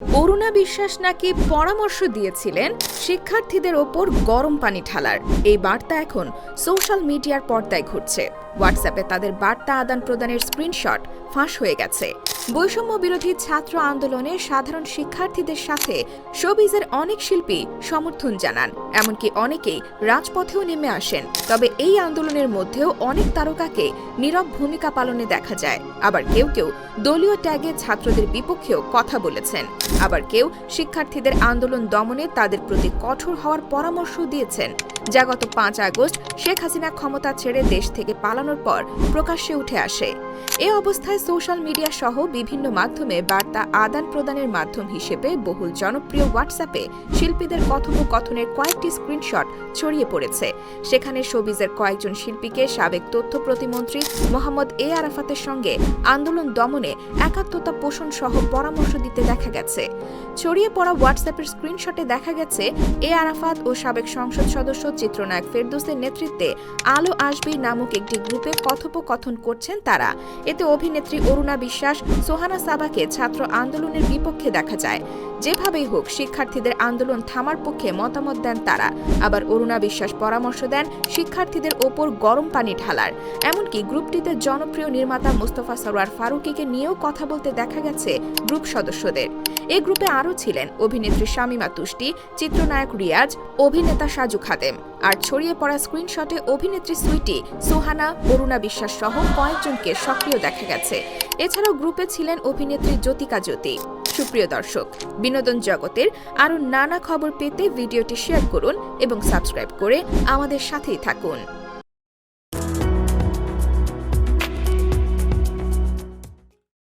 অরুণা বিশ্বাস নাকি পরামর্শ দিয়েছিলেন শিক্ষার্থীদের ওপর গরম পানি ঢালার। এই বার্তা এখন সোশ্যাল মিডিয়ার পর্দায় ঘুরছে। হোয়াটসঅ্যাপে তাদের বার্তা আদান প্রদানের স্ক্রিনশট ফাঁস হয়ে গেছে। বৈষম্য বিরোধী ছাত্র আন্দোলনে সাধারণ শিক্ষার্থীদের সাথে শোবিজের অনেক শিল্পী সমর্থন জানান, এমনকি অনেকেই রাজপথেও নেমে আসেন। তবে এই আন্দোলনের মধ্যেও অনেক তারকাকে নীরব ভূমিকা পালনে দেখা যায়। আবার কেউ কেউ দলীয় ট্যাগে ছাত্রদের বিপক্ষেও কথা বলেছেন। আবার কেউ শিক্ষার্থীদের আন্দোলন দমনে তাদের প্রতি কঠোর হওয়ার পরামর্শ দিয়েছেন, যা গত 5 আগস্ট শেখ হাসিনা ক্ষমতা ছেড়ে দেশ থেকে পালানোর পর প্রকাশ্যে উঠে আসে। এ অবস্থায় সোশ্যাল মিডিয়া সহ বিভিন্ন মাধ্যমে বার্তা আদান প্রদানের মাধ্যম হিসেবে বহুল জনপ্রিয় হোয়াটসঅ্যাপে শিল্পীদের কথোপকথনের কয়েকটি স্ক্রিনশট ছড়িয়ে পড়েছে। সেখানে শোবিজের কয়েকজন শিল্পীকে সাবেক তথ্য প্রতিমন্ত্রী মোহাম্মদ এ আরাফাতের সঙ্গে আন্দোলন দমনে একাত্মতা পোষণ সহ পরামর্শ দিতে দেখা গেছে। ছড়িয়ে পড়া হোয়াটসঅ্যাপের স্ক্রিনশটে দেখা গেছে এ আরাফাত ও সাবেক সংসদ সদস্য চিত্রনায়ক ফেরদৌসের নেতৃত্বে আলো আসবি নামক একটি গ্রুপে কথোপকথন করছেন তারা। এতে অভিনেত্রী অরুণা বিশ্বাস, সোহানা সাবাকে ছাত্র আন্দোলনের বিপক্ষে দেখা যায়। যেভাবেই হোক শিক্ষার্থীদের আন্দোলন থামার পক্ষে মতামত দেন তারা। আবার অরুণা বিশ্বাস পরামর্শ দেন শিক্ষার্থীদের ওপর গরম পানি ঢালার। এমনকি গ্রুপটিতে জনপ্রিয় নির্মাতা মোস্তফা সরোয়ার ফারুকীকে নিয়েও কথা বলতে দেখা গেছে গ্রুপ সদস্যদের। এই গ্রুপে আরও ছিলেন অভিনেত্রী শামীমা তুষ্টি, চিত্রনায়ক রিয়াজ, অভিনেতা সাজু খাদেম। আর ছড়িয়ে পড়া স্ক্রিনশটে অভিনেত্রী সুইটি, সোহানা, অরুণা বিশ্বাস সহ কয়েকজনকে সক্রিয় দেখা গেছে। এছাড়াও গ্রুপে ছিলেন অভিনেত্রী জ্যোতিকা জ্যোতি। সুপ্রিয় দর্শক, বিনোদন জগতের আরও নানা খবর পেতে ভিডিওটি শেয়ার করুন এবং সাবস্ক্রাইব করে আমাদের সাথেই থাকুন।